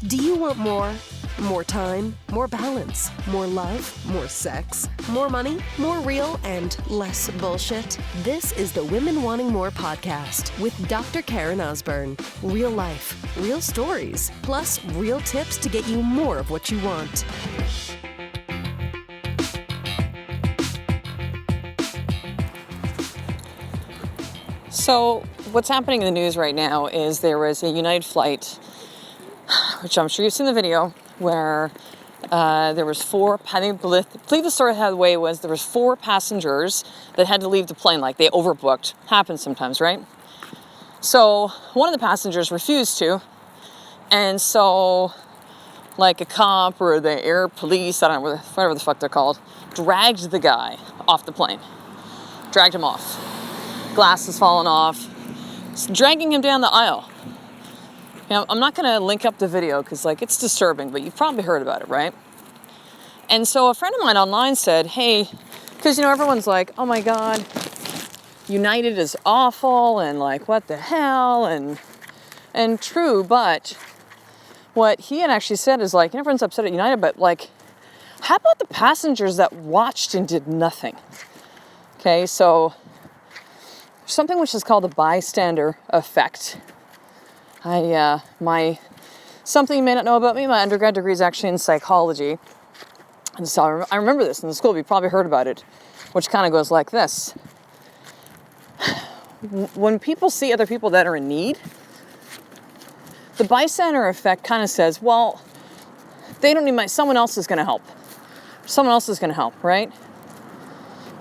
Do you want more? More time, more balance, more love, more sex, more money, more real, and less bullshit? This is the Women Wanting More podcast with Dr. Karen Osborne. Real life, real stories, plus real tips to get you more of what you want. So what's happening in the news right now is there was a United flight, which I'm sure you've seen the video, where there was I believe the story how the way was there was 4 passengers that had to leave the plane, like they overbooked. Happens sometimes, right? So one of the passengers refused to, and so like a cop or the air police, I don't know, whatever the fuck they're called, dragged the guy off the plane. Dragged him off. Glasses falling off, dragging him down the aisle. You know, I'm not going to link up the video because, like, it's disturbing, but you've probably heard about it, right? And so a friend of mine online said, hey, because, you know, everyone's like, oh my God, United is awful, and like, what the hell, and true, but what he had actually said is like, everyone's upset at United, but like, how about the passengers that watched and did nothing? Okay, so something which is called the Bystander Effect. Something you may not know about me, my undergrad degree is actually in psychology. And so I remember this in the school, you probably heard about it, which kind of goes like this. When people see other people that are in need, the bystander effect kind of says, well, they don't need someone else is going to help. Someone else is going to help, right?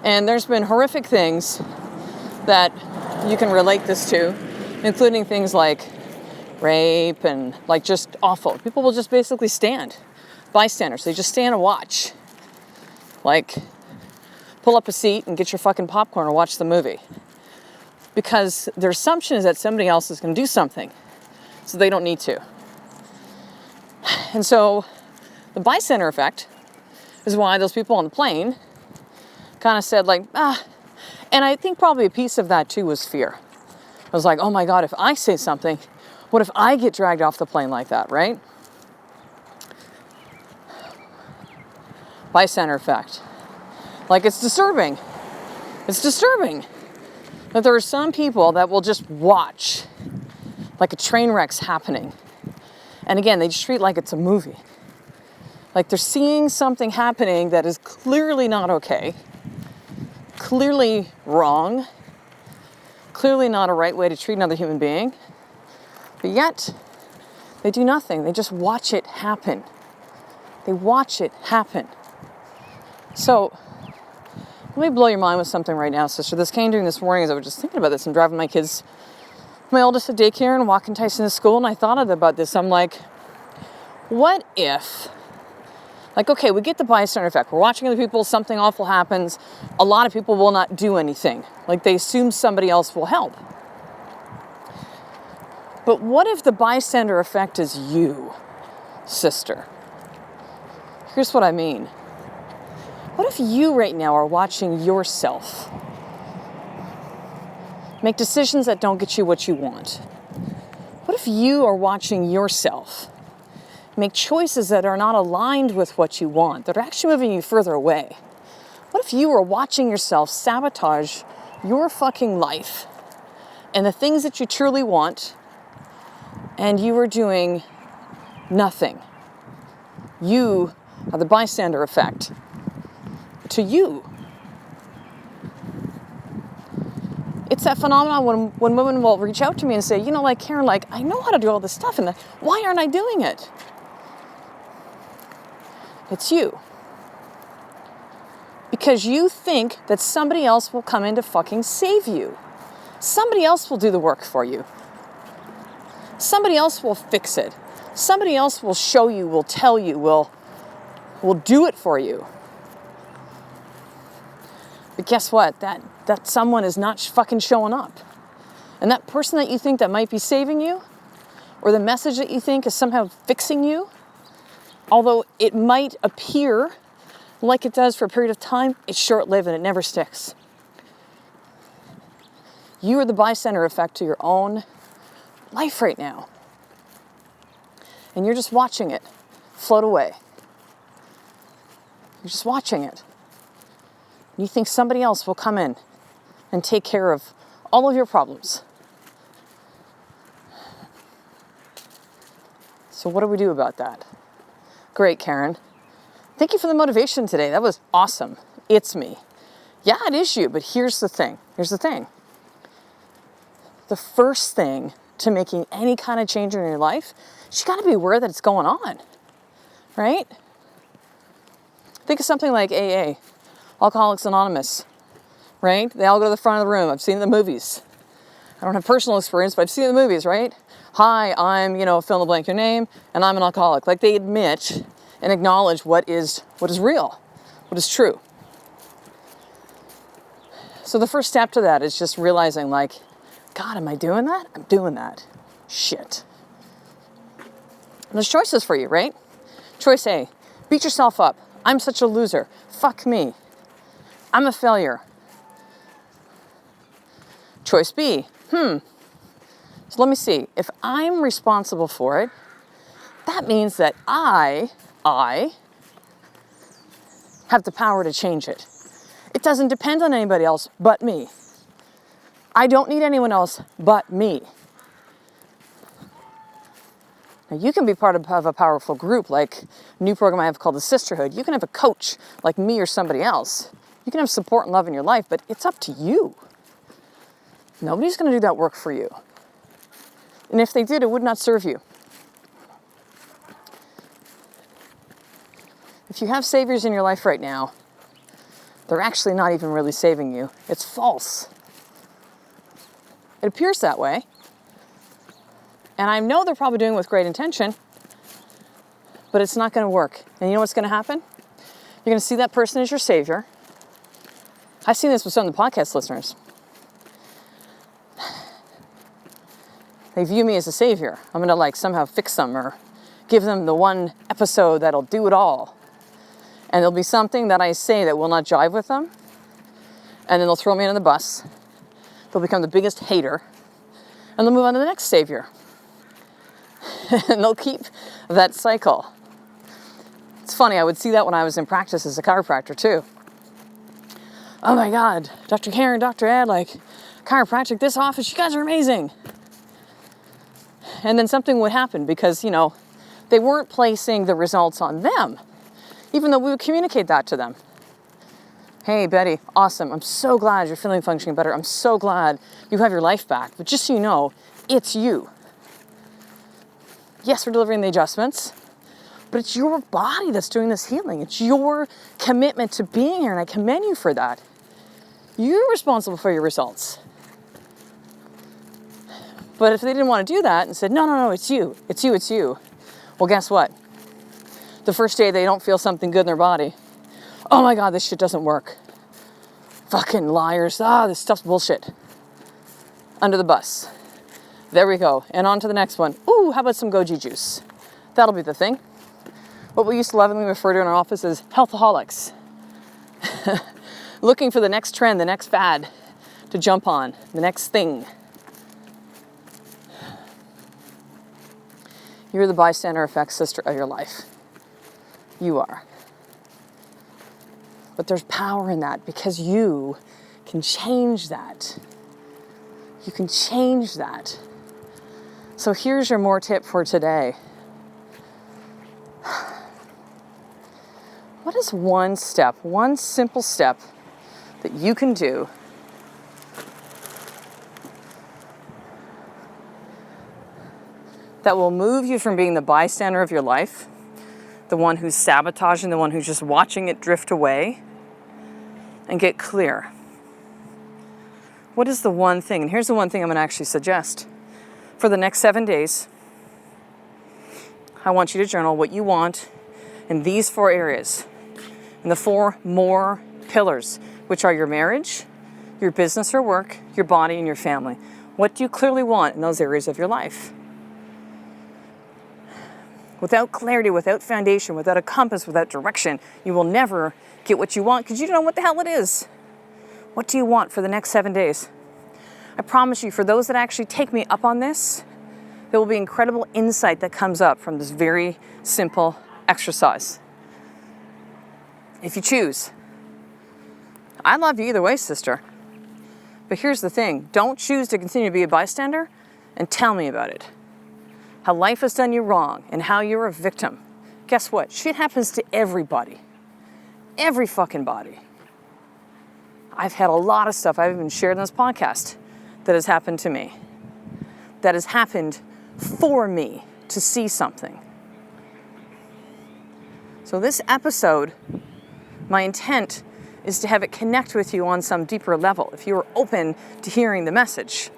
And there's been horrific things that you can relate this to, including things like rape and like just awful. People will just basically stand. Bystanders, they just stand and watch. Like, pull up a seat and get your fucking popcorn and watch the movie. Because their assumption is that somebody else is going to do something, so they don't need to. And so the bystander effect is why those people on the plane kind of said like, and I think probably a piece of that too was fear. I was like, oh my God, if I say something, what if I get dragged off the plane like that, right? Bystander effect. Like, it's disturbing. It's disturbing that there are some people that will just watch like a train wreck's happening. And again, they just treat it like it's a movie. Like they're seeing something happening that is clearly not okay. Clearly wrong, clearly not a right way to treat another human being, but yet they do nothing. They just watch it happen. They watch it happen. So let me blow your mind with something right now, sister. This came during this morning as I was just thinking about this and driving my oldest to daycare and walking Tyson to school, and I thought about this. I'm like, what if, like, okay, we get the bystander effect. We're watching other people, something awful happens. A lot of people will not do anything. Like, they assume somebody else will help. But what if the bystander effect is you, sister? Here's what I mean. What if you right now are watching yourself make decisions that don't get you what you want? What if you are watching yourself make choices that are not aligned with what you want, that are actually moving you further away? What if you were watching yourself sabotage your fucking life and the things that you truly want, and you were doing nothing? You are the bystander effect to you. It's that phenomenon when women will reach out to me and say, you know, like, Karen, like, I know how to do all this stuff, and why aren't I doing it? It's you. Because you think that somebody else will come in to fucking save you. Somebody else will do the work for you. Somebody else will fix it. Somebody else will show you, will tell you, will do it for you. But guess what? That someone is not fucking showing up. And that person that you think that might be saving you, or the message that you think is somehow fixing you, although it might appear like it does for a period of time, it's short-lived and it never sticks. You are the bystander effect to your own life right now. and you're just watching it float away. You're just watching it. You think somebody else will come in and take care of all of your problems. So what do we do about that? Great, Karen. Thank you for the motivation today. That was awesome. It's me. Yeah, it is you, but here's the thing. The first thing to making any kind of change in your life, you got to be aware that it's going on, right? Think of something like AA, Alcoholics Anonymous, right? They all go to the front of the room. I've seen the movies. I don't have personal experience, but I've seen the movies, right? Hi, I'm, fill in the blank your name, and I'm an alcoholic. Like, they admit and acknowledge what is real, what is true. So the first step to that is just realizing, like, God, am I doing that? I'm doing that. Shit. And there's choices for you, right? Choice A, beat yourself up. I'm such a loser. Fuck me. I'm a failure. Choice B, so let me see. If I'm responsible for it, that means that I have the power to change it. It doesn't depend on anybody else but me. I don't need anyone else but me. Now, you can be part of a powerful group, like a new program I have called the Sisterhood. You can have a coach like me or somebody else. You can have support and love in your life, but it's up to you. Nobody's going to do that work for you. And if they did, it would not serve you. If you have saviors in your life right now, they're actually not even really saving you. It's false. It appears that way. And I know they're probably doing it with great intention, but it's not going to work. And you know what's going to happen? You're going to see that person as your savior. I've seen this with some of the podcast listeners. They view me as a savior. I'm going to somehow fix them or give them the one episode that'll do it all. And there'll be something that I say that will not jive with them. And then they'll throw me under the bus. They'll become the biggest hater. And they'll move on to the next savior. And they'll keep that cycle. It's funny, I would see that when I was in practice as a chiropractor too. Oh my God, Dr. Karen, Dr. Ed, chiropractic, this office, you guys are amazing. And then something would happen because, they weren't placing the results on them, even though we would communicate that to them. Hey, Betty, awesome. I'm so glad you're feeling functioning better. I'm so glad you have your life back. But just so you know, it's you. Yes, we're delivering the adjustments, but it's your body that's doing this healing. It's your commitment to being here, and I commend you for that. You're responsible for your results. But if they didn't want to do that and said, no, it's you. Well, guess what? The first day they don't feel something good in their body. Oh my God, this shit doesn't work. Fucking liars. This stuff's bullshit. Under the bus. There we go. And on to the next one. Ooh, how about some goji juice? That'll be the thing. What we used to lovingly refer to in our office as healthaholics. Looking for the next trend, the next fad to jump on, the next thing. You're the bystander effect sister of your life. You are. But there's power in that because you can change that. You can change that. So here's your more tip for today. What is one simple step that you can do that will move you from being the bystander of your life, the one who's sabotaging, the one who's just watching it drift away, and get clear? What is the one thing? And here's the one thing I'm going to actually suggest. For the next 7 days, I want you to journal what you want in these 4 areas, in the 4 more pillars, which are your marriage, your business or work, your body, and your family. What do you clearly want in those areas of your life? Without clarity, without foundation, without a compass, without direction, you will never get what you want because you don't know what the hell it is. What do you want for the next 7 days? I promise you, for those that actually take me up on this, There will be incredible insight that comes up from this very simple exercise. If you choose. I love you either way, sister. But here's the thing. Don't choose to continue to be a bystander and tell me about it. How life has done you wrong and how you're a victim. Guess what? Shit happens to everybody. Every fucking body. I've had a lot of stuff I've even shared on this podcast that has happened to me. That has happened for me to see something. So this episode, my intent is to have it connect with you on some deeper level, if you are open to hearing the message.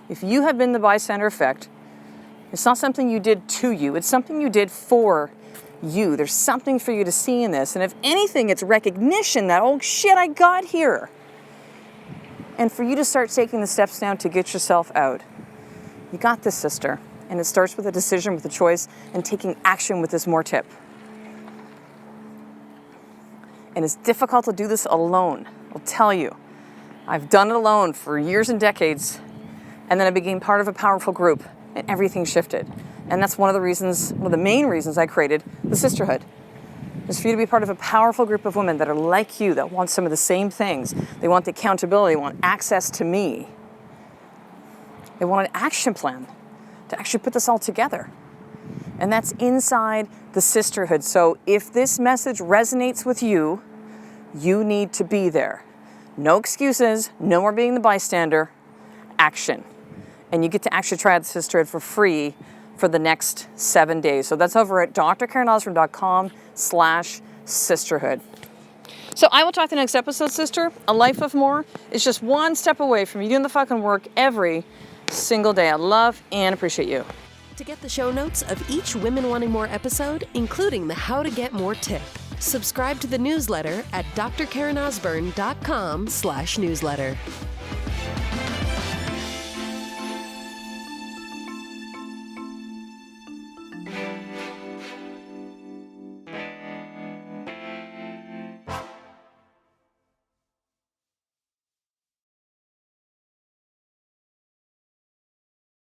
If you have been the bystander effect, it's not something you did to you, it's something you did for you. There's something for you to see in this, and if anything, it's recognition that, oh shit, I got here. And for you to start taking the steps now to get yourself out. You got this, sister. And it starts with a decision, with a choice, and taking action with this more tip. And it's difficult to do this alone. I'll tell you. I've done it alone for years and decades, and then I became part of a powerful group, and everything shifted. And that's one of the main reasons I created the sisterhood. Is for you to be part of a powerful group of women that are like you, that want some of the same things. They want the accountability, they want access to me. They want an action plan to actually put this all together. And that's inside the sisterhood. So if this message resonates with you, you need to be there. No excuses, no more being the bystander, action. And you get to actually try out the sisterhood for free for the next 7 days. So that's over at drkarenosborn.com/sisterhood. So I will talk to the next episode, sister. A life of more is just one step away from you doing the fucking work every single day. I love and appreciate you. To get the show notes of each Women Wanting More episode, including the How to Get More tip, subscribe to the newsletter at drkarenosborn.com/newsletter.